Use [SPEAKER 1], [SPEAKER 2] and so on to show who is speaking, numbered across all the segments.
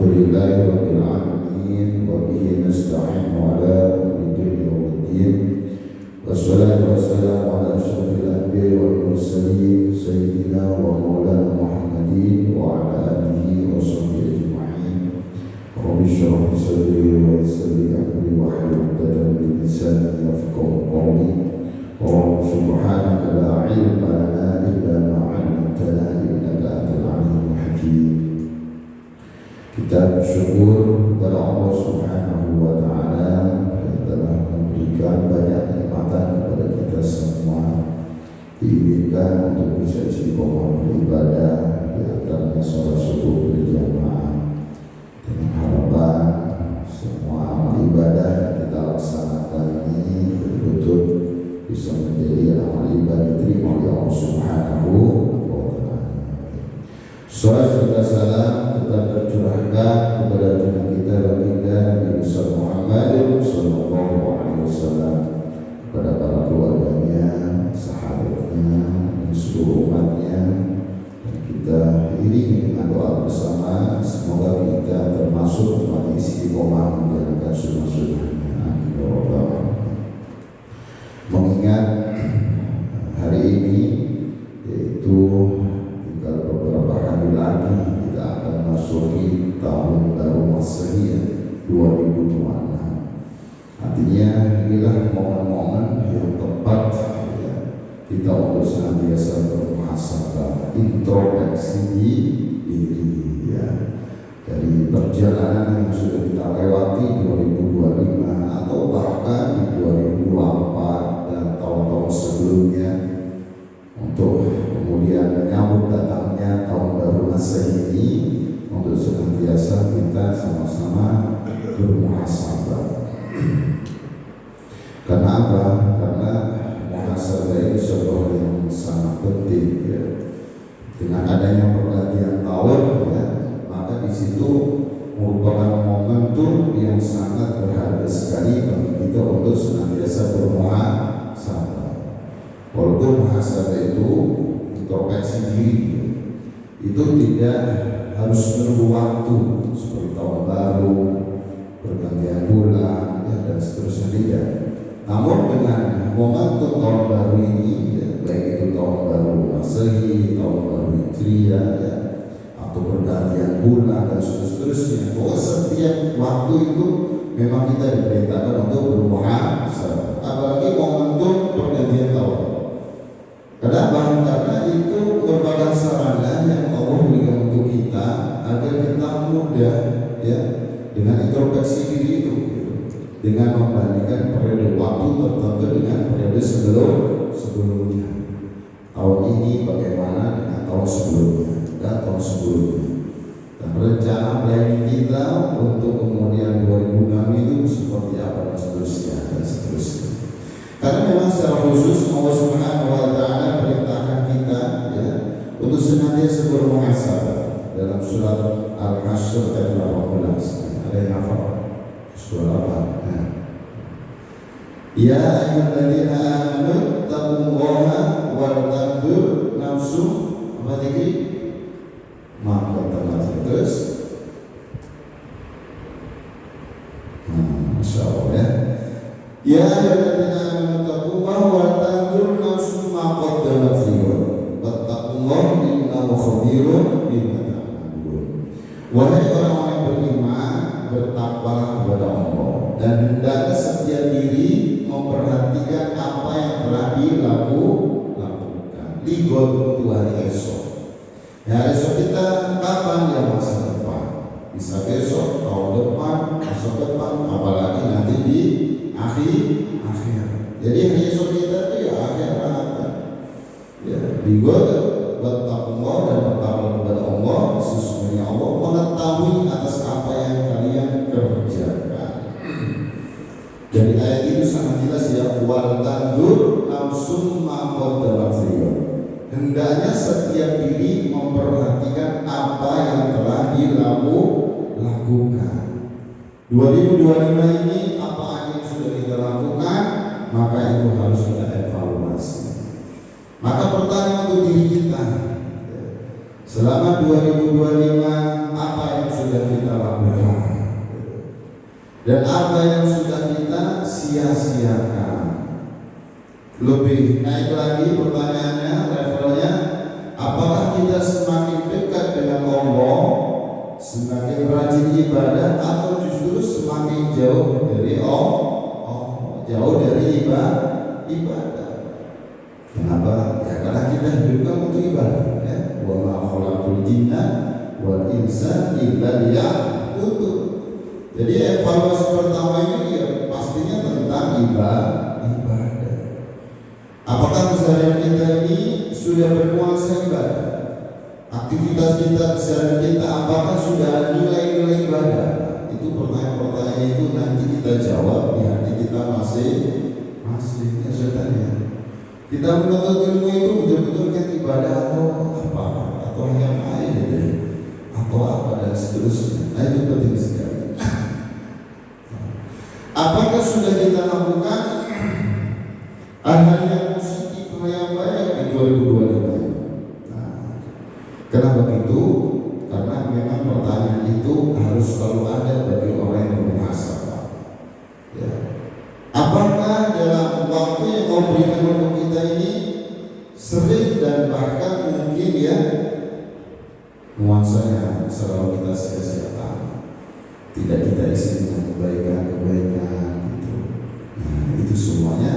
[SPEAKER 1] Alhamdulillahirabbil alamin wa bihi nasta'in ala umuri yaumiddin. Wassalatu wassalamu ala asyrofil anbiya'i wal mursalin sayyidina wa maulana Muhammadin wa ala alihi wa sahbihi ajma'in. Rabbi shrah li sadri wa yassir li amri wahlul 'uqdatam min lisani yafqahu qawli. Wa subhanaka la ilma lana illa ma 'allamtana innaka antal 'alimul hakim. Kita bersyukur kepada Allah Subhanahu wa Ta'ala yang telah memberikan banyak kenikmatan kepada kita semua. Diizinkan untuk bisa istiqomah beribadah, di antaranya sholat subuh berjamaah, dengan harapan semua amal ibadah yang kita laksanakan ini betul-betul bisa menjadi amal ibadah diterima oleh Allah Subhanahu wa Ta'ala. Salat serta salam tetap tercurahkan kepada junjungan kita baginda Nabi besar Muhammad sallallahu alaihi wasallam, kepada para keluarganya, sahabatnya, dan seluruh umatnya. Dan kita iringi dengan doa bersama, semoga kita termasuk umat istiqomah menjalankan sunnah-sunnahnya. Amin ya rabbal alamin. Mengingat hari ini yaitu tinggal beberapa hari lagi kita akan masuki tahun baru Masehi 2026. Artinya inilah momen-momen yang tepat ya, kita untuk senantiasa bermuhasabah, introspeksi diri ya, dari perjalanan yang sudah kita lewati 2025 atau bahkan di 2024 dan tahun-tahun sebelumnya, untuk kemudian menyambut datangnya tahun baru Masehi ini, untuk senantiasa kita sama-sama bermuhasabah. Karena apa? Karena muhasabah ini sebuah yang sangat penting ya. Dengan adanya pergantian tahun ya, maka di situ merupakan momentum yang sangat berharga sekali bagi kita untuk senantiasa bermuhasabah. Walaupun muhasabah itu introspeksi diri, itu tidak harus menunggu waktu seperti tahun baru, pergantian bulan ya, dan seterusnya tidak. Namun dengan momentum tahun baru ini ya, baik itu tahun baru Masehi, tahun baru Hijriah ya, atau pergantian bulan dan seterusnya, bahwa setiap waktu itu memang kita diperintahkan untuk bermuhasabah. Apalagi momentum pergantian tahun. Kenapa? Karena itu merupakan sarana yang Allah berikan untuk kita agar kita mudah ya, dengan introspeksi diri itu, dengan membandingkan periode waktu tertentu dengan periode sebelumnya. Tahun ini bagaimana dengan tahun sebelumnya dan tahun sebelumnya, dan rencana planning kita untuk kemudian 2006 itu seperti apa dan seterusnya. Karena memang secara khusus Allah Subhanahu wa Ta'ala perintahkan kita ya, untuk senantiasa bermuhasabah dalam surat Al-Hasyr ayat 18. Ada yang hafal? Surah apa? Ya ayyuhalladzina amanu taqullaha wal tanzur nafsum apa tadi? Maka terus. Masyaallah ya. Ya ayyuhalladzina amanu taqullaha wal tanzur nafsum ma qaddamat lighad wattaqullaha innahu khabirun bima ta'malun. Wahai orang-orang yang beriman, bertakwalah kepada Allah dan hendaknya setiap diri memperhatikan apa yang telah dilakukan. Lighad itu hari esok. Ya, esok kita kapan? Ya, masa depan. Bisa besok, tahun depan, masa depan, apalagi nanti di akhir. Jadi hari esok kita itu ya akhirat. Ya, lighad bertakwa dan bertakwa kepada Allah, sesungguhnya Allah mengetahui atas apa yang kalian kerjakan. Dari ayat itu sangat jelas ya, wal tanzur nafsum ma qaddamat lighad. Hendaknya setiap diri memperhatikan apa yang telah dilakukan. 2025 ini apa aja yang sudah kita lakukan, maka itu harus kita evaluasi. Maka pertanyaan untuk diri kita, selama 2025 apa yang sudah kita lakukan dan apa yang sudah kita sia-siakan. Lebih naik lagi pertanyaannya, levelnya, apakah kita semakin dekat dengan Allah, semakin rajin ibadah, atau justru semakin jauh dari Allah, jauh dari ibadah. Kenapa? Ya karena kita hidupkan untuk ibadah, ya. Wa ma khalaqul jinna wal insa illa liya'budun. Jadi evaluasi pertama ini ya pastinya tentang ibadah. Apakah keseharian kita ini sudah bernuansa ibadah? Aktivitas kita, keseharian kita, apakah sudah ada nilai-nilai ibadah? Itu pertanyaan-pertanyaan itu nanti kita jawab di hati kita masing-masing. Ya sudah tanya. Kita menuntut ilmu itu betul-betul kan ibadah atau apa? Atau yang lain gitu ya? Atau apa dan seterusnya. Nah itu penting sekali. Apakah sudah kita lakukan hal yang positif, hal yang baik di 2025? Nah, kenapa begitu? Karena memang pertanyaan itu harus selalu ada bagi orang yang bermuhasabah. Ya. Apakah dalam waktu yang kau berikan untuk kita ini sering dan bahkan mungkin ya nuansanya selalu kita sia-siakan, tidak kita isi dengan kebaikan-kebaikan gitu. Nah, itu semuanya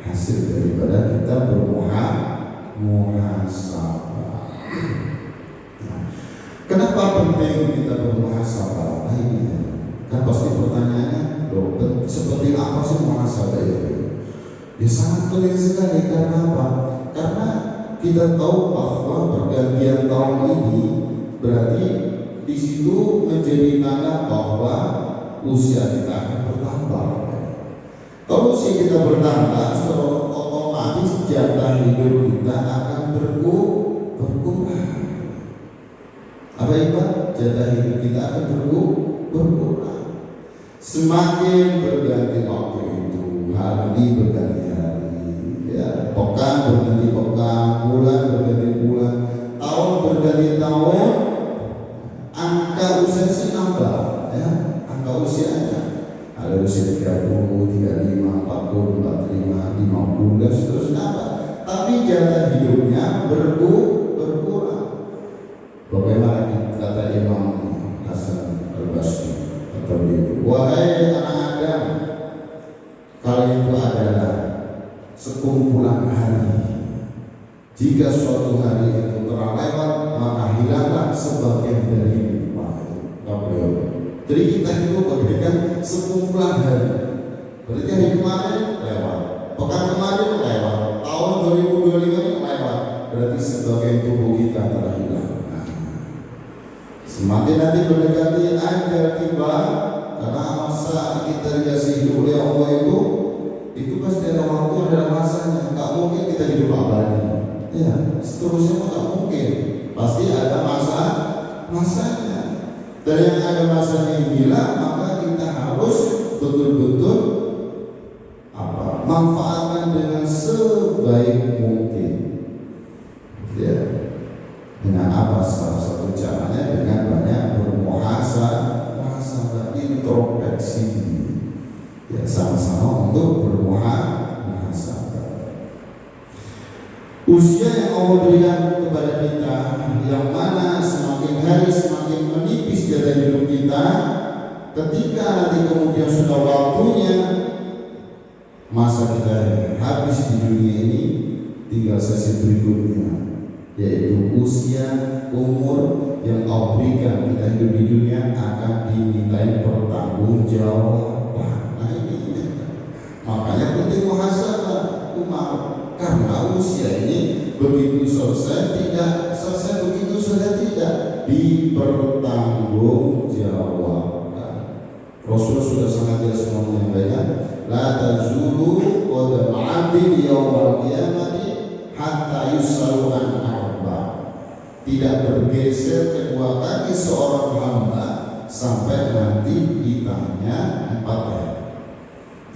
[SPEAKER 1] hasil daripada kita bermuhasabah. Nah, kenapa penting kita bermuhasabah? Nah, ini ya. Kan pasti pertanyaannya, dokter, seperti apa sih muhasabah itu? Ya sangat penting sekali. Karena apa? Karena kita tahu bahwa pergantian tahun ini berarti di situ menjadi tanda bahwa usia kita akan bertambah. Kalau usia kita bertambah, secara otomatis jatah hidup kita akan berkurang. Apa itu? Jatah hidup kita akan berkurang. Semakin berganti waktu itu, hari berganti hari, ya, pekan berganti pekan, bulan berganti bulan, tahun berganti tahun, angka usia nambah, ya, angka usianya. Ada usia 30, 35, 40, 45, 50 dan seterusnya apa? Tapi jatah hidupnya berkurang. Bagaimana kata Imam Hasan Al-Basri atau itu? Wahai anak Adam, kalian itu adalah sekumpulan hari. Jika suatu hari itu telah lewat, maka hilanglah sebagian dari hidup itu. Jadi kita itu bagaikan sekumpulan hari. Berarti hari kemarin lewat, pekan kemarin lewat, tahun 2025 ini lewat. Berarti sebagian tubuh kita telah hilang. Nah, semakin nanti mendekati ajal tiba, karena masa kita dikasih hidup oleh Allah itu pasti ada waktu, ada masanya. Nggak mungkin kita hidup abadi. Ya, seterusnya nggak mungkin. Pasti ada masanya. Dan yang ada masanya hilang, maka kita harus betul-betul manfaatkan dengan sebaik mungkin. Ya, dengan apa? Salah satu caranya dengan banyak bermuhasabah, introspeksi. Ya, sama-sama untuk bermuhasabah. Usia yang Allah berikan kepada kita, yang mana semakin hari semakin menipis jatah hidup kita, ketika nanti kemudian sudah waktunya masa kita habis di dunia ini, tinggal sesi berikutnya, yaitu usia umur yang Allah berikan kita hidup di dunia akan dimintai pertanggungjawaban. Nah ini makanya penting muhasabah umat, karena usia ini begitu selesai tidak selesai, begitu sudah tidak dipertanggungjawabkan. Rasul sudah sangat jelas menyampaikan, la tazulu qadam 'abdin yaumal qiyamati hatta yusalu an arba. Tidak bergeser kedua kaki seorang hamba sampai nanti ditanya 4 hari.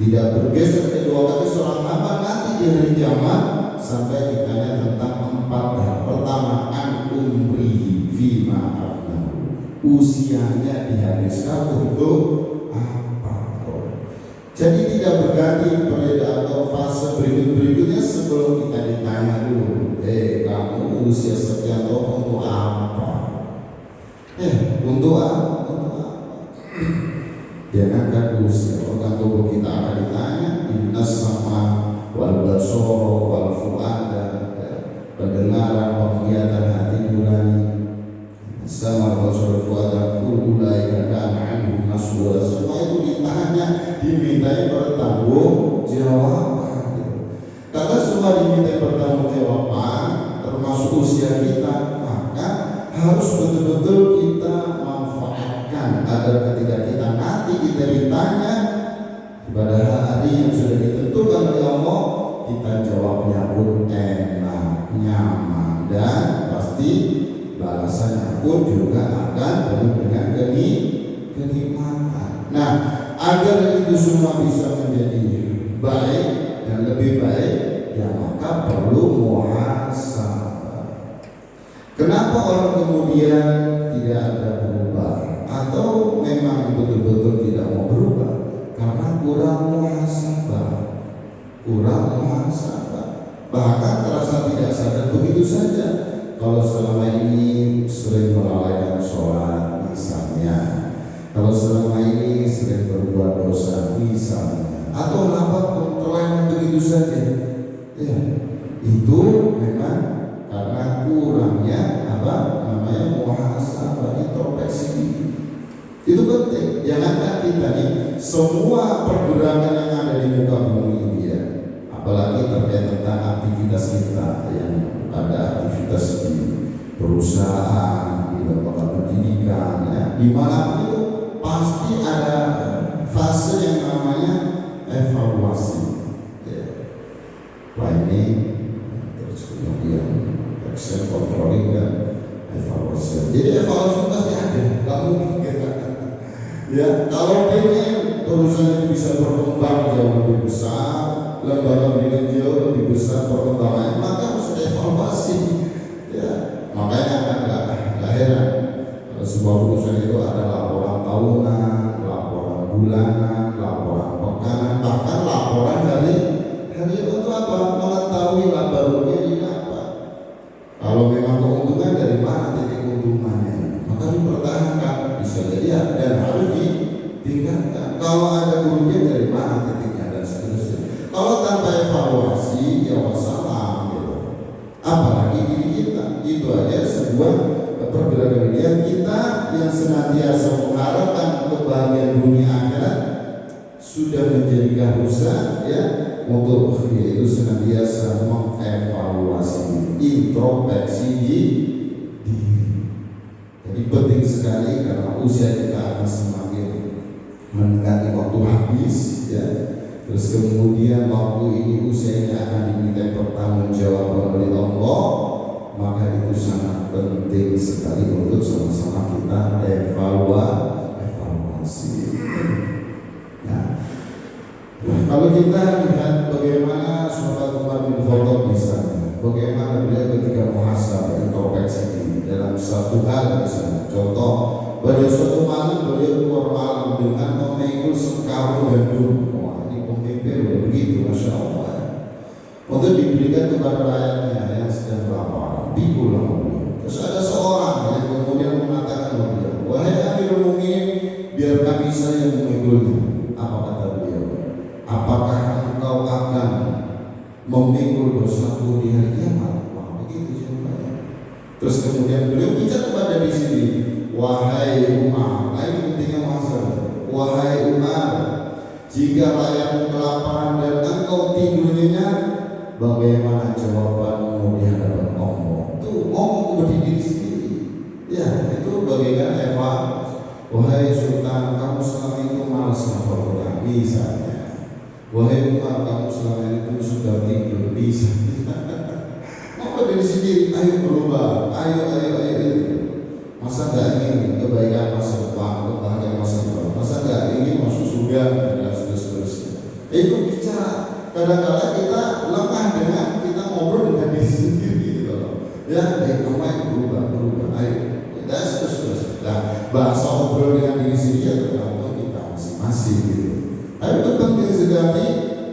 [SPEAKER 1] Tidak bergeser kedua kaki seorang hamba nanti di hari kiamat sampai ditanya tentang 4 hal. Pertama, an umrihi fima afnahu. usianya dihabiskan untuk apa? Jadi tidak berganti periode atau fase berikutnya sebelum kita ditanya dulu, kamu usia sekian tahun untuk apa? Untuk apa? Jangankan usia, organ tubuh kita akan ditanya, dinas sama wal basoro wal fuada, pendengaran, penglihatan, hati nurani, sama basoro fuada, kululai kadang anhu naswa, semua itu ditanya, dimintai bertanggung jawaban. Karena semua dimintai bertanggung jawaban, termasuk usia kita, maka harus betul-betul kita manfaatkan agar ketika kita nanti kita ditanya pada hari yang sudah ditentukan oleh Allah, kita jawabnya pun enak, nyaman, dan pasti balasannya pun juga akan penuh dengan kenikmatan. Nah, agar itu semua bisa menjadi baik dan lebih baik, ya maka perlu muhasabah. Kenapa orang kemudian tidak ada berubah atau memang betul-betul tidak mau berubah? Karena kurang muhasabah. Bahkan terasa tidak sadar begitu saja. Kalau selama ini sering melalaikan sholat misalnya, kalau selama ini sering berbuat dosa misalnya, atau apapun terlena begitu saja, ya itu memang karena kurangnya muhasabah, introspeksi. Itu penting. Jangankan kita nih, semua pergerakan yang ada di muka bumi ini ya, apalagi terkait tentang aktivitas kita yang ada aktivitas di perusahaan, di lembaga pendidikan, ya, di mana itu pasti ada fase yang namanya evaluasi, ya. Planning, terus kemudian action, controlling, dan evaluasi. Jadi evaluasi pasti ada, nggak mungkin ya. Kalau pengen perusahaan itu bisa berkembang jauh lebih besar, lembaga pendidikan jauh lebih besar perkembangannya, maka harus evaluasi, ya. Makanya kan nggak heran kalau sebuah perusahaan itu ada laporan tahunan, laporan bulanan, laporan pekanan, bahkan laporan hari untuk apa? Mengetahui laba ruginya ini apa. Kalau memang keuntungan dari mana titik keuntungannya, maka dipertahankan, bisa jadi ya, dan harus ditingkatkan. Kalau ada kerugian dari mana titiknya, dan seterusnya. Kalau tanpa evaluasi ya wassalam gitu. Apalagi diri kita, itu aja sebuah pergerakan dunia kita yang senantiasa mengharapkan kebahagiaan dunia akhirat sudah menjadi keharusan ya, untuk yaitu senantiasa mengevaluasi, introspeksi diri. Jadi penting sekali karena usia kita akan semakin mendekati waktu habis ya. Terus kemudian waktu ini usia ini akan diminta pertanggungjawaban oleh Allah, maka itu sangat penting sekali untuk sama-sama kita evaluasi. Nah, kalau kita lihat bagaimana sahabat Umar bin Khattab misalnya, bagaimana beliau ketika muhasabah introspeksi dalam satu hal misalnya, contoh pada suatu malam beliau keluar malam dengan memikul sekarung gandum. Wah, ini pemimpin udah begitu, masya Allah. Untuk diberikan kepada rakyatnya yang sedang lapar, pikulah beliau. Terus ada seorang yang kemudian mengatakan beliau, wahai Amirul Mukminin, biarkan saya yang memikulnya. Apa kata beliau? Apakah engkau akan memikul dosaku di hari kiamat? Wah, begitu jawabannya. Terus kemudian beliau bicara kepada di sini, wahai Umar, ini pentingnya masalah. Wahai Umar, jika rakyatmu kelaparan dan engkau tidur nyenyak, bagaimana jawabanmu di hadapan Allah? Tuh ngomong kepada diri sendiri. Ya, itu bagaikan Eva. Wahai Sultan, kamu selama itu malas ngapa misalnya. Wahai Umar, kamu selama itu sudah tidur bisa. Maka dari sini, ayo berubah, ayo. Masa nggak ingin kebaikan masa depan, kebahagiaan masa depan? Masa nggak ingin masuk surga dan seterusnya? Itu bicara. Kadang-kadang kita lemah dengan kita ngobrol dengan diri sendiri gitu loh. Ya, kamu berubah, ayo. Dan seterusnya. Nah, bahasa obrol dengan diri sendiri ya tergantung kita masing-masing gitu. Tapi itu penting sekali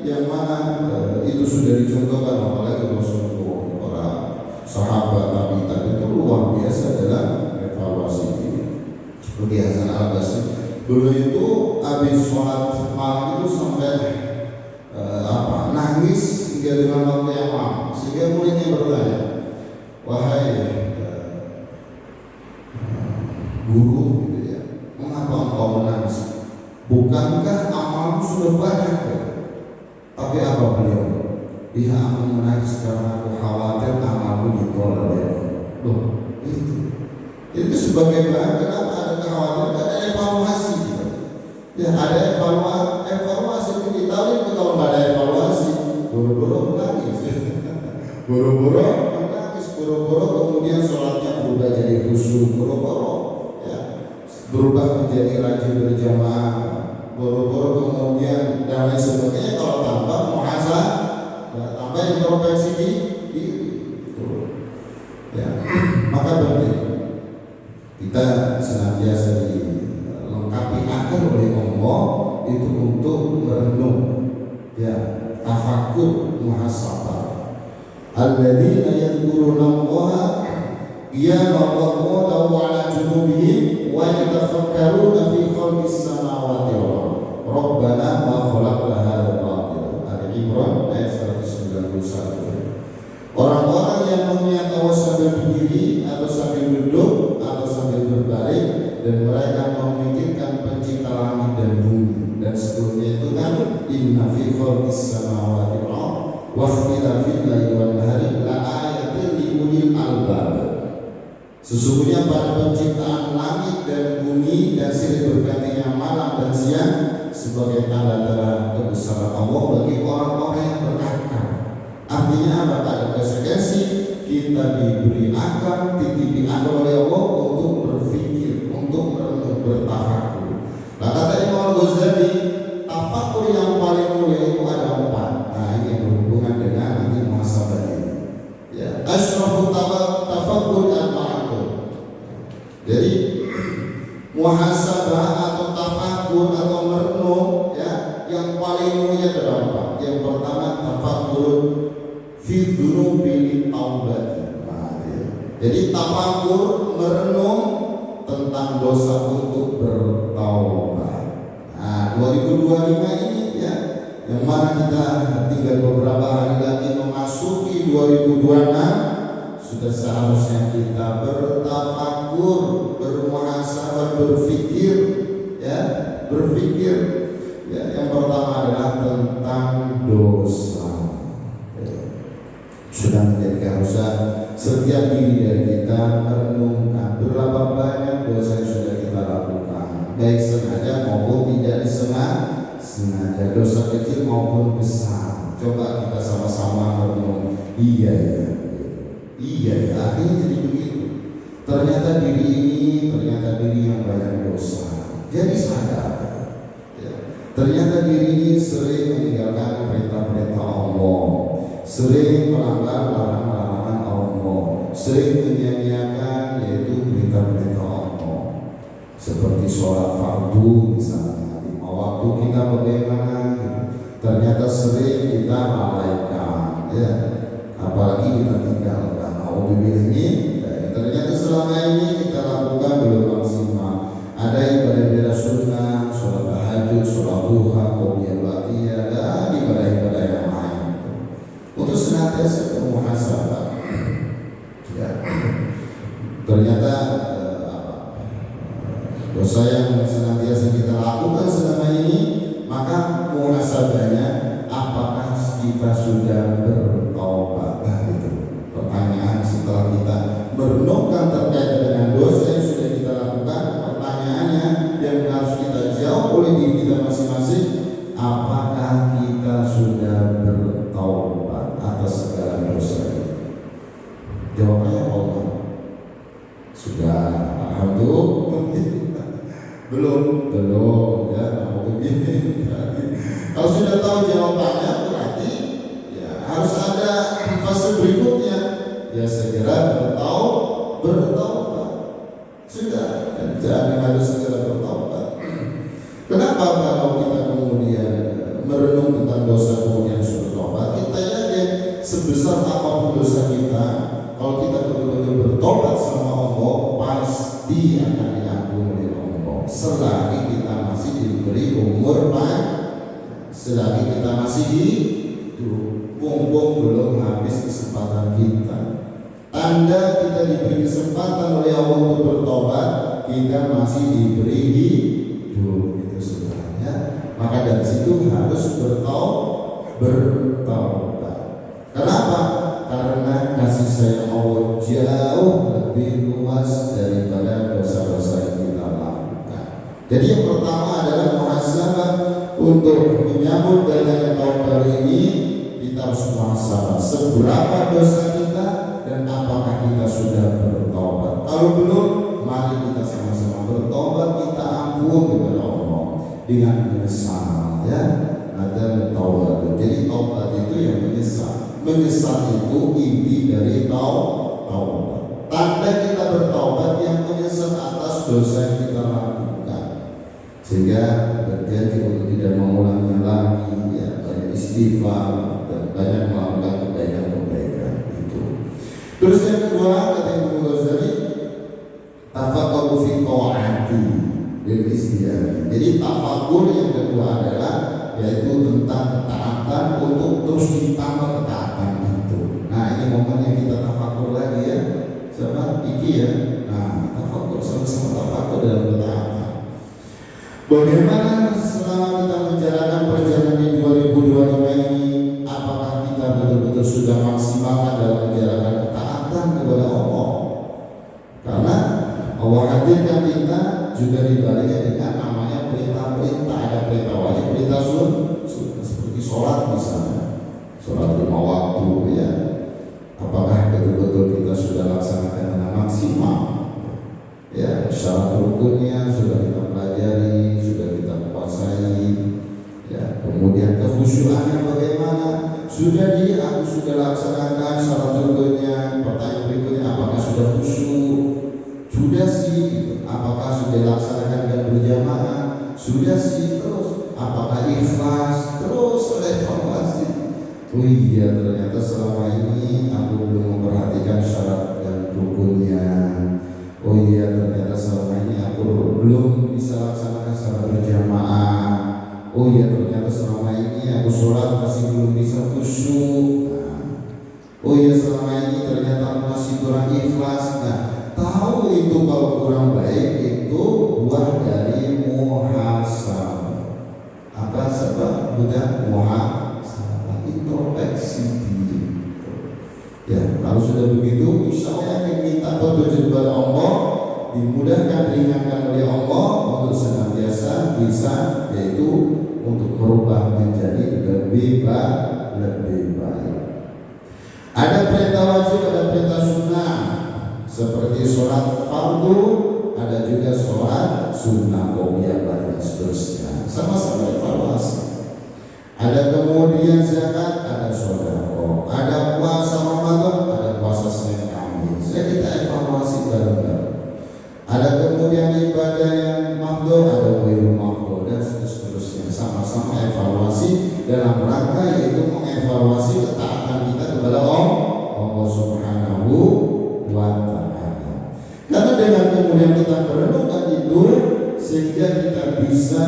[SPEAKER 1] yang mana itu sudah dicontohkan apalagi Rasulullah, para sahabat Nabi itu luar biasa dalam evaluasi ini. Seperti Hasan Al-Basri, dulu itu habis sholat malam itu sampai nangis hingga dengan waktu yang lama, sehingga muridnya bertanya, wahai guru, gitu ya, mengapa engkau menangis? Bukankah amalmu sudah banyak ya? Tapi apa beliau? Iya, aku menangis karena aku khawatir amalmu ditolak ya. Loh, itu sebagai bahan kenapa ada kekhawatiran, ada evaluasi gitu. Ya ada evaluasi kita itu kalau nggak ada evaluasi, buru-buru menangis, buru-buru kemudian sholatnya berubah jadi khusyuk, buru-buru ya berubah menjadi rajin berjamaah, buru-buru kemudian dan lain sebagainya. Kalau tanpa muhasabah, tanpa introspeksi diri, ya maka penting kita senantiasa dilengkapi akal oleh Allah itu untuk merenung, ya tafakur muhasabah. Alladzina yadhkuruna Allaha qiyaman wa qu'udan wa 'ala junubihim wa yatafakkaruna fi khalqis samawati wal ardh. Rabbana ma khalaqta hadza batila. Al-Imran ayat 191. Orang-orang yang mengingat Allah sambil berdiri atau sambil duduk atau sambil berbaring dan mereka memikirkan pencipta langit dan bumi dan sebelumnya itu kan inna fi khalqis samawati wal ardh wa ikhtilafil laili wan nahari la ayatin li ulil albab. Sesungguhnya pada penciptaan langit dan bumi dan silih bergantinya malam dan siang sebagai tanda-tanda kebesaran Allah bagi orang-orang yang berakal. Artinya apa? Ada konsekuensi kita diberi akal, dititipi akal oleh Allah untuk berpikir, untuk merenung, bertafakur. Nah kata Imam Ghazali, tafakur yang paling mulia itu ada 4. Nah ini yang berhubungan dengan nanti muhasabah ini. Ya, asyrafut tafakur al-ma'qul. Jadi muhasabah atau tafakur atau merenung ya yang paling mulia ada 4. Yang pertama tafakur fi dzunubi taubat. Jadi tafakur merenung tentang dosa untuk bertaubat. Nah, 2025 ini ya, yang mana kita tinggal beberapa hari lagi memasuki 2026, sudah seharusnya kita bertafakur, bermuhasabah, berpikir ya. Yang pertama adalah tentang dosa. Sudah menjadi keharusan setiap diri dari kita merenungkan berapa banyak dosa yang sudah kita lakukan, baik sengaja maupun tidak disengaja, dosa kecil maupun besar. Coba kita sama-sama merenung. Iya ya, akhirnya jadi begitu. Ternyata diri yang banyak dosa. Jadi sadar. Ya. Ternyata diri ini sering meninggalkan perintah-perintah Allah, sering melanggar larangan-larangan Allah, sering menyia-nyiakan yaitu perintah-perintah Allah, seperti sholat fardu misalnya 5 waktu kita bagaimana gitu. Ternyata sering kita lalaikan ya, apalagi kita tinggalkan. Ini ternyata selama ini kita lakukan belum maksimal. Ada ibadah-ibadah sunnah, sholat tahajud, sholat duha, qobliyah ba'diyah, dan ibadah-ibadah yang lain untuk senantiasa bermuhasabah. Ya. Ternyata dosa yang senantiasa kita lakukan selama ini, maka muhasabahnya apakah kita sudah bertaubat? Nah, itu pertanyaan setelah kita merenungkan terkait dengan dosa yang sudah kita lakukan. Pertanyaannya yang harus kita jawab oleh diri kita masing-masing, apakah kita sudah bertaubat atas segala dosa ini? Jawabannya Allah. Sudah, alhamdulillah. belum ya. Kalau sudah tahu jawabannya berarti ya harus ada fase berikutnya, ya segera bertaubat. Sudah. Jangan harus segera bertobat. Kenapa kalau kita kemudian merenung tentang dosa kemudian sudah bertobat, kita yakin sebesar apapun dosa kita, kalau kita betul-betul bertobat sama Allah, pasti akan diampuni oleh Allah. Selagi kita masih diberi umur panjang, selagi kita masih hidup, mumpung belum habis kesempatan kita. Tanda kita diberi kesempatan oleh Allah untuk bertobat, kita masih diberi hidup. Sebenarnya, maka dari situ harus bertobat. Kenapa? Karena kasih sayang Allah jauh lebih luas daripada dosa-dosa yang kita lakukan. Jadi yang pertama adalah muhasabah. Untuk menyambut datangnya tahun baru ini, kita harus muhasabah seberapa dosa kita dan apakah kita sudah bertobat. Kalau belum, mari kita sama-sama bertobat, kita ampun kepada Allah dengan menyesal, ya. Ada taubat. Jadi taubat itu yang menyesal. Menyesal itu inti dari taubat. Tanda kita bertaubat yang menyesal atas dosa yang kita lakukan, sehingga berjanji untuk tidak mengulanginya lagi, ya, banyak istighfar dan banyak melakukan kebaikan-kebaikan itu. Terus yang kedua, kata Imam Ghazali, tafakkur fi taati bil istighfar. Jadi tafakur yang kedua adalah yaitu tentang ketaatan untuk terus ditambah ketaatan itu. Nah, ini momen yang kita tafakur lagi, ya. Siapa? Iki, ya. Nah, tafakur, sama-sama tafakur dalam ketaatan. Bagaimana selama kita menjalankan perjalanan di 2025 ini, apakah kita betul-betul sudah maksimalkan dalam menjalankan ketaatan kepada Allah? Karena Allah hadirkan kita juga dibaliknya dengan namanya perintah-perintah. Ada perintah wajib, perintah sunnah, seperti sholat misalnya, sholat 5 waktu, ya. Apakah betul-betul kita sudah laksanakan dengan maksimal? Ya, syarat rukunnya sudah kita pelajari, sudah kita kuasai, ya. Kemudian kekhusyuannya bagaimana? Aku sudah laksanakan syarat rukunnya. Pertanyaan berikutnya, apakah sudah khusyuk? Sudah sih. Apakah sudah laksanakan dengan berjamaah? Sudah sih. Terus apakah ikhlas? Terus evaluasi. Oh iya, ternyata selama ini aku belum memperhatikan syarat dan rukunnya. Oh iya, ternyata selama ini aku belum bisa laksanakan secara berjamaah. Oh iya, ternyata selama ini aku sholat masih belum bisa khusyuk. Oh iya, selama ini ternyata aku masih kurang ikhlas. Nah, tahu itu kalau kurang baik itu buah dari muhasabah. Apa sebab? Bukan muhasabah, introspeksi diri. Ya, kalau sudah begitu, insya Allah yang minta petunjuk kepada Allah, dimudahkan, ringankan oleh Allah untuk senantiasa bisa, yaitu untuk merubah menjadi lebih baik. Ada perintah wajib, ada perintah sunnah. Seperti sholat fardu, ada juga sholat sunnah qobliyah dan seterusnya. Sama-sama evaluasi. Ada kemudian zakat, ada sedekah, ada puasa Ramadan, ada puasa Senin Kamis. Jadi kita evaluasi bareng-bareng. Ada kemudian ibadah yang mahdoh, ada ghairu mahdoh dan seterusnya. Sama-sama evaluasi dalam rangka yaitu mengevaluasi ketaatan kita kepada Allah Subhanahu wa Ta'ala. Karena dengan kemudian kita merenungkan itu, sehingga kita bisa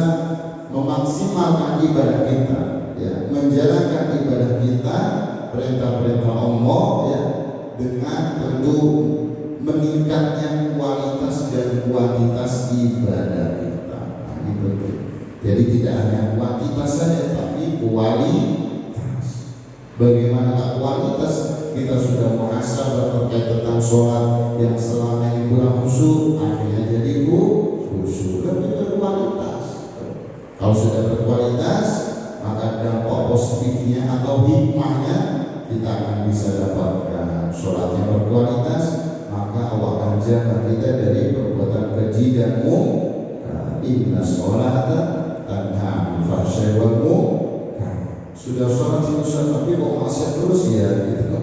[SPEAKER 1] memaksimalkan ibadah kita, ya, menjalankan ibadah kita, perintah-perintah Allah, ya, dengan tentu meningkatnya kualitas dan kuantitas ibadah kita. Nah, ini penting. Jadi tidak hanya kuantitas saja, tapi kualitas. Bagaimana kualitas? Kita sudah muhasabah terkait tentang sholat yang selama ini kurang khusyuk, akhirnya jadi khusyuk. Lebih berkualitas. Kalau sudah berkualitas, maka dampak positifnya atau hikmahnya kita akan bisa dapatkan. Sholatnya berkualitas, maka Allah akan jaga kita dari perbuatan keji dan munkar. Inna sholata tanha 'anil fahsya'i wal munkar. Sudah sholat tapi kok masih terus, ya, gitu.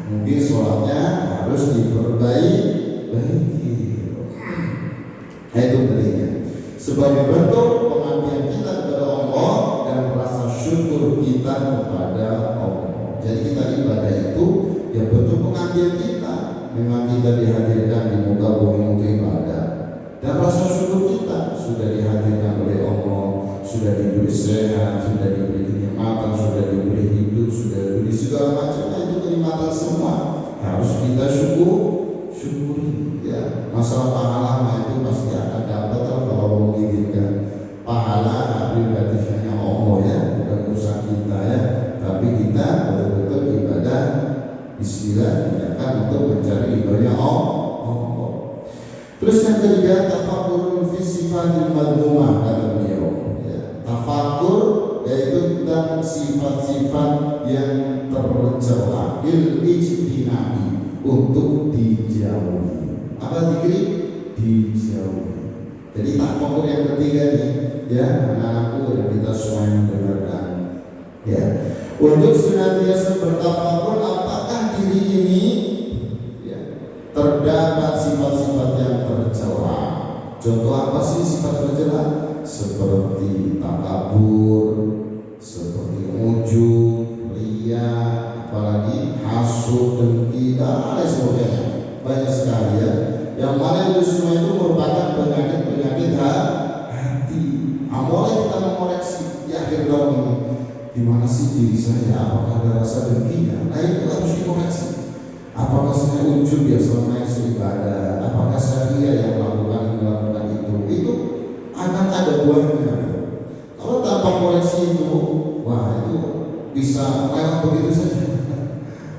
[SPEAKER 1] Mungkin sholatnya harus diperbaiki. Itu pentingnya. Sebagai bentuk pengabdian kita kepada Allah dan rasa syukur kita kepada Allah. Jadi kita ibadah itu ya bentuk pengabdian kita. Memang kita dihadirkan di muka bumi untuk ibadah. Dan rasa syukur kita sudah dihadirkan oleh Allah, sudah diberi sehat, sudah diberi kenikmatan, sudah diberi hidup, sudah diberi segala macam itu kenikmatan semua. Harus kita syukuri. Ya, masalah pahala itu pasti akan dapat kalau menginginkan pahala prerogatifnya Allah ya, bukan urusan kita ya. Tapi kita betul-betul ibadah Bismillah dinyatakan untuk mencari ridhonya Allah. Terus yang ketiga, tafakkur fi sifatil madmumah kata beliau. Ya, tafakkur yaitu tentang sifat-sifat yang tercela, ijtinabi, untuk dijauhi. Apa dikri? Dijauhi. Jadi tafakkur yang ketiga nih, ya anak-anakku dan kita semua yang mendengarkan. Ya, untuk senantiasa bertafakkur apakah diri ini terdapat sifat-sifat yang tercela. Contoh apa sih sifat tercela? Seperti takabur, seperti ujub, riya, apalagi hasud, dengki, dan lain sebagainya. Banyak sekali ya. Yang mana itu semua itu merupakan penyakit-penyakit hati. Mulai kita mengoreksi di akhir tahun ini. Gimana sih diri saya? Apakah ada rasa dengkinya? Nah itu harus dikoreksi. Apakah saya ujub ya selama ini ibadah? Apakah saya yang melakukan itu? Itu akan ada buahnya. Kalau tanpa koreksi itu, wah itu bisa lewat begitu saja.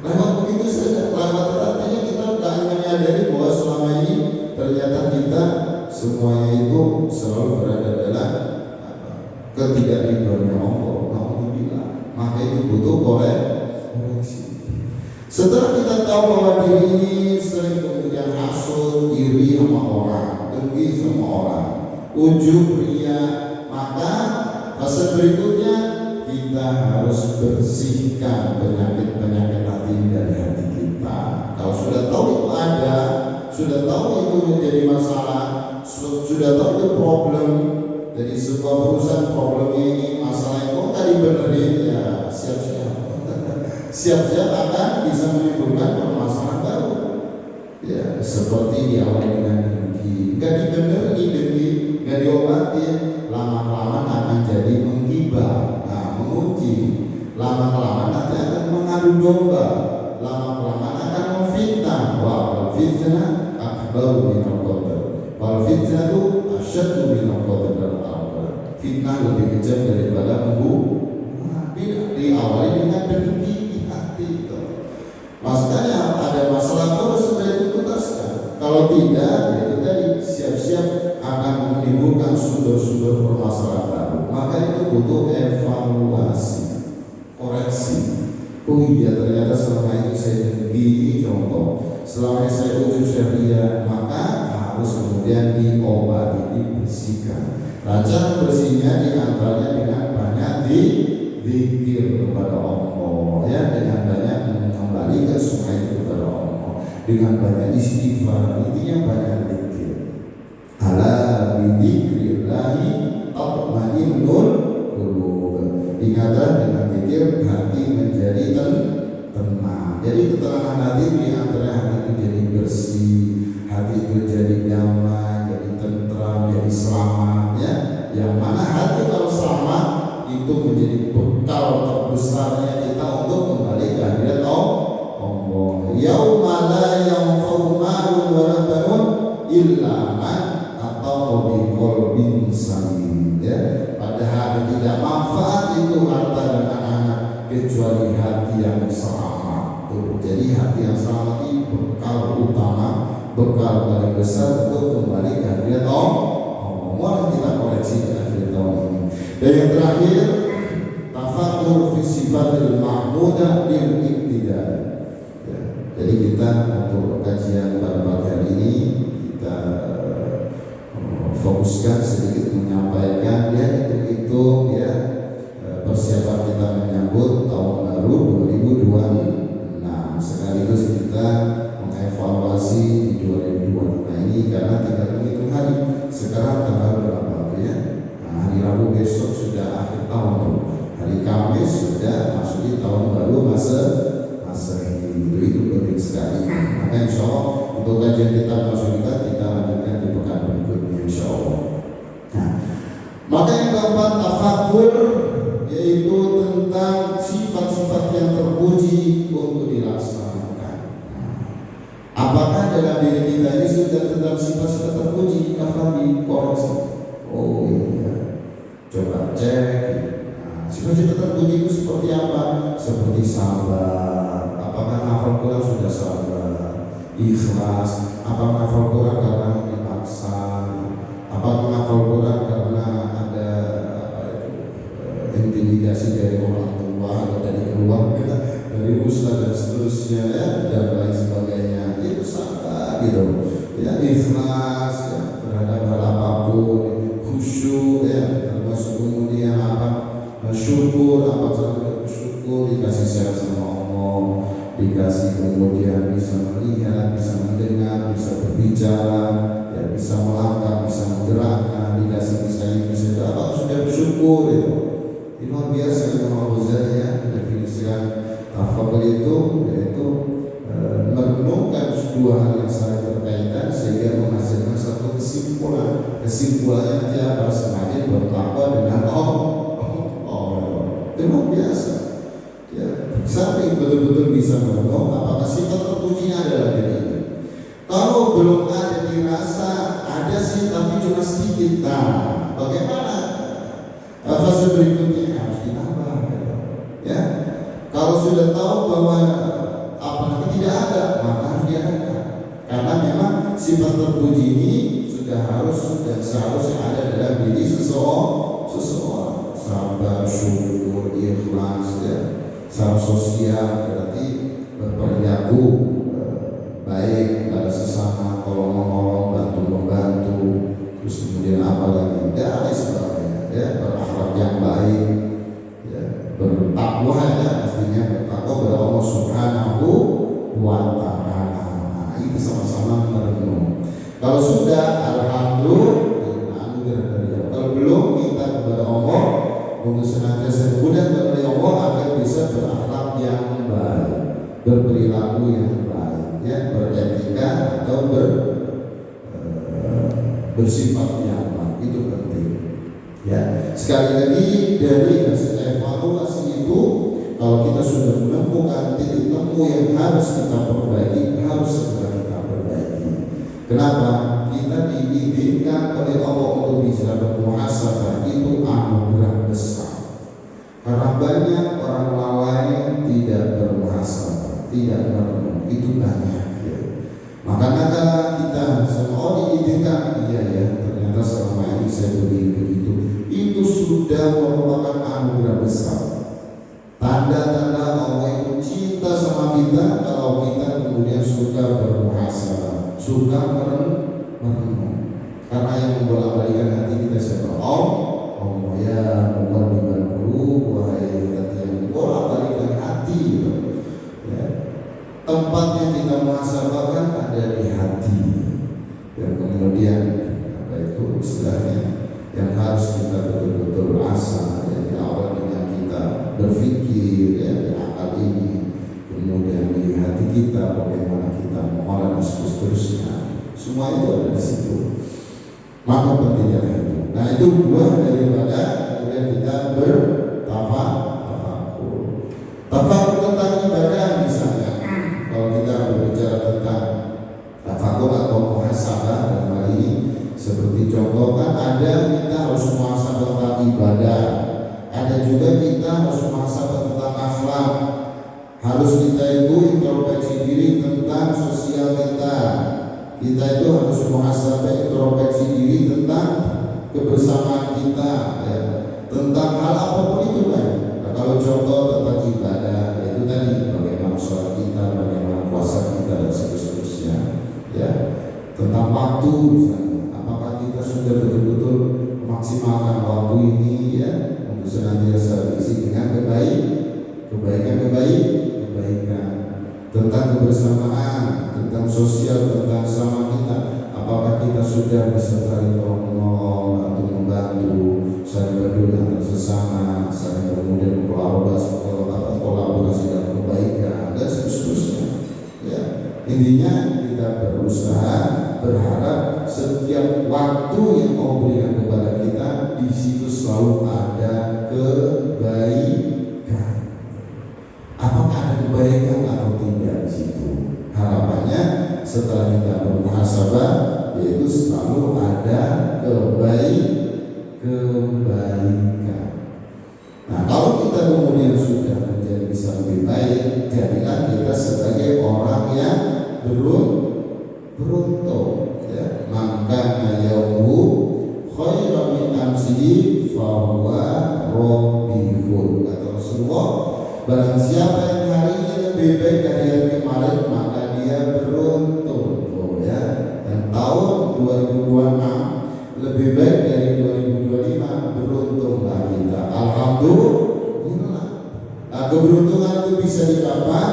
[SPEAKER 1] Lewat begitu saja. Lewat artinya kita tidak menyadari bahwa selama ini ternyata kita semuanya itu selalu berada dalam ketidakridhoannya Allah. Alhamdulillah. Maka itu butuh koreksi. Setelah kita tahu bahwa diri ini sering kemudian hasud, iri sama orang, dengki sama orang, ujub, riya, maka fase berikutnya kita harus bersihkan penyakit-penyakit hati dari hati kita. Kalau sudah tahu itu ada, sudah tahu itu menjadi masalah, sudah tahu itu problem, jadi sebuah perusahaan problemnya ini masalah itu tadi benerin ya siap-siap akan bisa menimbulkan permasalahan baru. Ya, seperti diawali dengan dengki, nggak dibenerin dengki, nggak diobati, lama-lama akan jadi menggibah, menguji, lama-lama nanti akan mengadu domba, lama-lama akan memfitnah. Wah, fitnah akbaru minal qadar. Wal fitnah itu asyaddu minal qadar. Fitnah lebih kejam daripada membunuh. Diawali dengan dengki. Maksudnya ada masalah terus supaya dituntaskan. Kalau tidak, itu tadi siap-siap akan menimbulkan sumber-sumber permasalahan baru. Maka itu butuh evaluasi, koreksi. Oh iya ternyata selama ini saya dengki, contoh. Selama ini saya ujub syariah, maka harus kemudian diobati, dibersihkan. Cara bersihnya diantaranya dengan banyak zikir kepada Allah, ya, dengan banyak mengembalikan semua itu kepada Allah, dengan banyak istighfar, intinya banyak zikir. Ala bidzikrillahi tatma'innul qulub. Ingatlah dengan zikir hati menjadi tenang. Jadi ketenangan hati di antara hati itu jadi bersih, hati itu jadi damai, jadi tentram, jadi selamat, ya. Yang mana hati kalau selamat itu menjadi bekal terbesarnya kita untuk kembali ke hadirat Allah. Yauma la yanfa'u malun wa la banun illa man ata'a bi qalbin salim. Ya, pada hari tidak manfaat itu harta dan anak-anak kecuali hati yang selamat. Jadi hati yang selamat itu bekal utama, bekal paling besar untuk kembali ke hadirat Allah. Mari kita koreksi di akhir tahun ini. Dan yang terakhir, tafakkur fi sifatil mahmudah bil iktidai. Ya, jadi kita untuk kajian pada pagi hari ini kita fokuskan sedikit menyampaikan ya itu ya persiapan kita menyambut tahun baru 2026. Sekaligus kita mengevaluasi di 2025 ini karena tidak menghitung hari. Sekarang tahun tuh. Hari Kamis sudah masuki tahun baru Masehi. Itu penting sekali. Maka insya Allah untuk kajian kita kita lanjutkan di pekan berikutnya insya Allah. Nah, maka yang keempat tafakur, yaitu tentang sifat-sifat yang terpuji untuk dilaksanakan. Apakah dalam diri kita ini sudah tentang sifat-sifat terpuji? Apa dikoreksi? Oh iya, coba cek. Sifat-sifat terpuji itu seperti apa? Seperti sabar. Apakah hafal Quran sudah sabar? Ikhlas. Apakah hafal Quran karena dipaksa? Apakah hafal Quran karena ada intimidasi dari orang tua atau dari keluarga, dari ustaz dan seterusnya ya, dan lain sebagainya? Itu sabar gitu. Ya, ikhlas ya, terhadap hal apapun, khusyuk ya, termasuk kemudian syukur, apakah bersyukur dikasih sehat sama Allah, dikasih kemudian bisa melihat, bisa mendengar, bisa berbicara, ya, bisa melangkah, bisa menggerakkan, dikasih bisa ini, bisa itu, apa sudah bersyukur itu. Ini luar biasa Imam Ghazali ya definisikan tafakur itu yaitu merenungkan dua hal yang saling berkaitan sehingga menghasilkan satu kesimpulan. Kesimpulannya nanti apa? Semakin bertakwa dengan Allah. Itu luar biasa. Ya, sampai betul-betul bisa merenung apakah sifat terpujinya adalah diri ini. Kalau belum ada dirasa, ada sih tapi cuma sedikit. Nah, bagaimana? Fase berikutnya harus ditambah. Ya, kalau sudah tahu bahwa apalagi tidak ada, maka harus diadakan. Karena memang sifat terpuji ini sudah harus dan seharusnya ada dalam diri seseorang. Sabar, syukur, ikhlas, ya. Sabar sosial berarti berperilaku baik pada sesama, tolong-menolong, bantu-membantu, terus kemudian apa lagi? Dan lain sebagainya, ya, berakhlak yang baik, ya, bertakwa ya, artinya bertakwa kepada Allah Subhanahu wa Ta'ala. Nah, itu sama-sama merenung. Kalau sudah, alhamdulillah, anugerah dari Allah. Kalau belum, minta kepada Allah untuk senantiasa mudah kepada Allah agar bisa berakhlak yang baik, berperilaku yang baik, ya, beretika atau bersifat yang baik. Itu penting. Ya, sekali lagi dari hasil evaluasi itu, kalau kita sudah menemukan titik temu yang harus kita perbaiki, harus segera kita perbaiki. Kenapa? Kita diizinkan oleh Allah untuk bisa bermuhasabah, itu anugerah besar. Karena banyak orang lalai tidak bermuhasabah, tidak merenung, itu banyak. Ya. Makanya kita semua diizinkan, iya ya, ternyata selama ini saya begitu. Itu sudah merupakan anugerah besar. Tanda-tanda Allah itu cinta sama kita kalau kita kemudian suka bermuhasabah, suka merenung. Karena yang membolak-balikan hati kita siapa? Allah ya, muqallibal qulub, wahai hati yang membolak-balikan hati gitu. Ya. Tempatnya kita muhasabahkan ada di hati. Dan kemudian apa itu istilahnya yang harus kita betul-betul asah, jadi awal dengan kita berpikir ya, di akal ini, kemudian di hati kita bagaimana kita mengolah dan seterusnya. Semua itu ada di situ. Maka pentingnya itu. Nah, itu buah daripada kemudian kita bertafakur. Tafakur tentang ibadah misalnya. Kalau kita berbicara tentang tafakur atau muhasabah dalam hal ini, seperti contoh kan ada kita harus muhasabah tentang ibadah. Ada juga kita harus muhasabah tentang akhlak. Harus kita itu introspeksi diri tentang sosial kita. Kita itu harus muhasabah, introspeksi diri tentang kebersamaan kita, ya, tentang hal apapun itu kan. Nah, kalau contoh tentang ibadah, itu tadi bagaimana sholat kita, bagaimana puasa kita dan seterusnya, ya. Tentang waktu misalnya, apakah kita sudah betul-betul memaksimalkan waktu ini, ya, untuk senantiasa diisi dengan kebaikan. Tentang kebersamaan, tentang sosial, tentang sama kita. Apakah kita sudah bisa saling tolong-menolong atau membantu, saling peduli antar bersama, saling kemudian kolaborasi dalam kebaikan dan seterusnya. Ya, intinya kita berusaha, berharap setiap waktu yang Allah berikan kepada kita di situ selalu ada kebaikan. Apakah ada kebaikan atau tidak di situ? Harapannya setelah kita bermuhasabah, yaitu selalu ada kebaikan. Nah, kalau kita kemudian sudah menjadi bisa lebih baik, jadilah kita sebagai orang yang beruntung. Ya, maka yaumu khairan min amsihi fahuwa robihun. Kata Rasulullah, barang siapa yang harinya lebih baik dari hari kemarin, maka dia beruntung. Ya, dan tahun 2026 lebih baik dari 2025, beruntunglah kita. Alhamdulillah. Nah, keberuntungan itu bisa didapat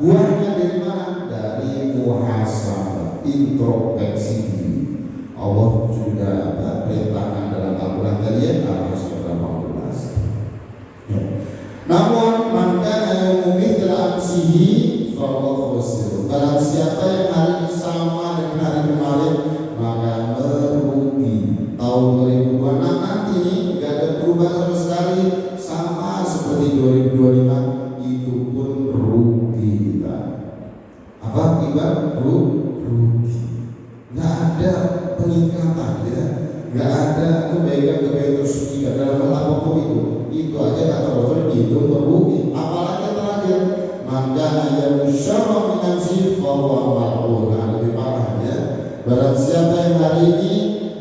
[SPEAKER 1] buahnya dari mana? Dari muhasabah, introspeksi. Allah juga perintahkan dalam Al-Quran tadi Al-Quran 18. Ya. Namun maka yaumu mithla amsihi fahuwa khasir. Barang siapa yang hari ini sama dengan hari kemarin, maka merugi. Tahun 2026 nanti gak ada perubahan sama sekali, sama seperti 2025, itu pun rugi kita. Apa ibarat rugi? Gak ada peningkatan, ya, gak ada kebaikan terus dalam hal apapun itu aja kata Rasul itu merugi. Apalagi terakhir, maka yang syarra min nafsi fahuwa mal'un. Lebih parah, ya. Barang siapa yang hari ini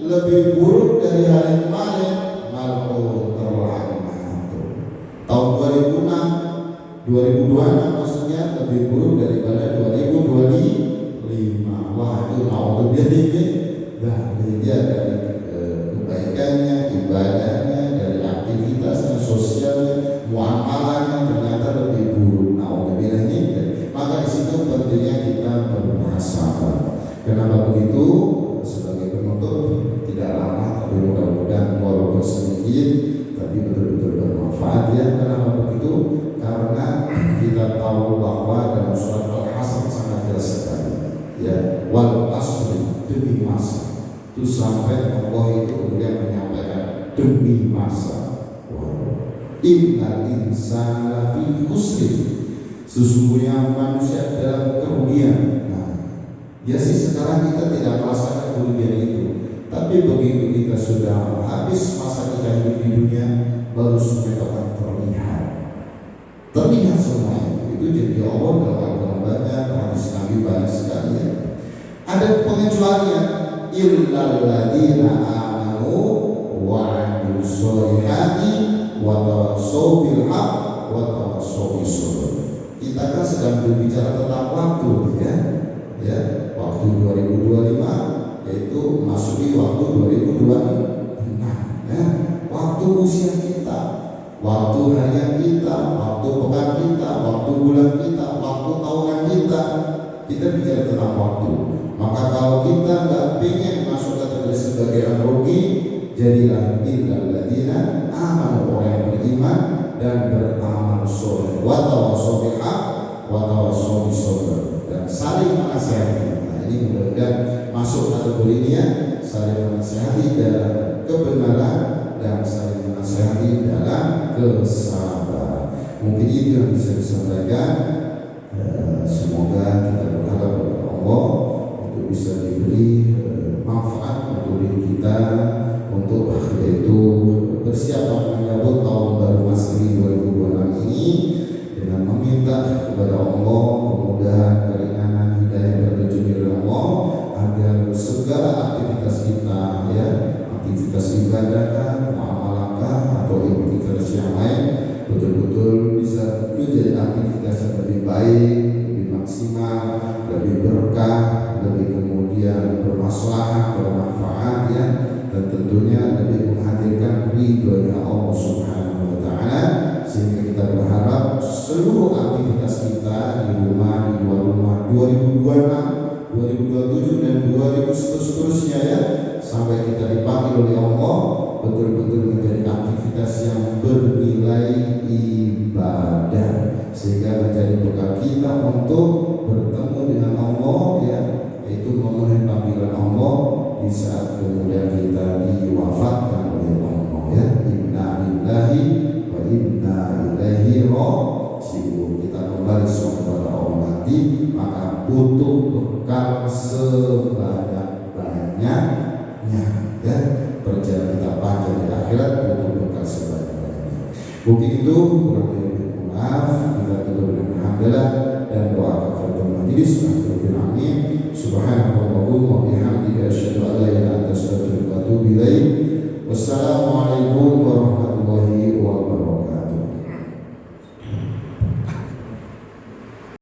[SPEAKER 1] lebih buruk dari hari kemarin, mal'un, terlaknat. Tahun 2026 maksudnya lebih buruk daripada 2025. Wah, itu naudzubillah ini. Nah, dia dari kebaikannya, ibadahnya, dari aktivitasnya, sosialnya, muamalahnya ternyata lebih buruk. Naudzubillah ini. Maka di situ pentingnya kita bermuhasabah. Kenapa begitu? Sebagai penutup, tidak lama tapi mudah-mudahan walaupun sedikit tapi betul-betul bermanfaat, ya. Kenapa begitu? Karena kita tahu bahwa dalam surat Al-Hasr sangat jelas sekali, ya, wal asri, demi masa. Itu sampai Allah itu kemudian menyampaikan demi masa. Innal insana lafi khusr. Sesungguhnya manusia dalam kerugian. Nah, ya sih sekarang kita tidak merasakan kerugian itu, tapi begitu kita sudah habis masa kita hidup di dunia, baru semuanya akan terlihat semua itu. Jadi Allah dalam Al-Quran banyak, hadis Nabi banyak sekali, ya. Ada pengecualian, illal ladzina amanu wa 'amilus sholihati wa tawassaw bil haqq wa tawassaw bis sabr. Kita kan sedang berbicara tentang waktu, ya, waktu 2025, yaitu masuki waktu 2026, ya, waktu usia kita, waktu harian kita, waktu pekan kita, waktu bulan kita, waktu tahunan kita. Kita bicara tentang waktu. Maka kalau kita nggak ingin masuk kategori sebagai orang rugi, jadilah illal ladzina amanu, orang yang beriman dan beramal soleh, wa tawassaw bil haqq wa tawassaw bis sabr, dan saling menasihati. Nah, ini mudah-mudahan masuk kategori ini, ya, saling menasihati dalam kebenaran dan saling menasihati dalam kesabaran. Mungkin itu yang bisa disampaikan. Semoga kita berharap kepada Allah untuk bisa diberi manfaat untuk diri kita, untuk yaitu bersiap menyambut tahun baru Masehi 2026 ini dengan meminta kepada Allah kemudahan, keringanan, hidayah, petunjuk dari Allah agar segala aktivitas kita, ya, aktivitas ibadah, muamalah atau aktivitas yang lain betul-betul bisa menjadi aktivitas yang lebih baik, lebih maksimal, lebih berkah, lebih kemudian bermaslahat, bermanfaat, ya, dan tentunya lebih menghadirkan ridhonya Allah Subhanahu wa Ta'ala, sehingga kita berharap seluruh aktivitas kita di rumah, di luar rumah, 2026, 2027 dan 2000 seterusnya, ya, sampai kita dipanggil oleh Allah betul-betul menjadi aktivitas yang kemudian kita diwafatkan oleh Allah, ya, inna lillahi wa inna ilaihi raji'un. Kita kembali semua kepada Allah nanti, maka butuh bekal sebanyak-banyaknya, ya. Perjalanan kita panjang di akhirat, butuh bekal sebanyak-banyaknya. Bukti itu kurang lebih maaf, kita tutup dengan hamdalah dan doa kafaratul majelis. Amin. Subhanallahumma wa bihamdika asyhadu an la ilaha illa anta astaghfiruka wa atubu ilaik. Wassalamualaikum warahmatullahi wabarakatuh.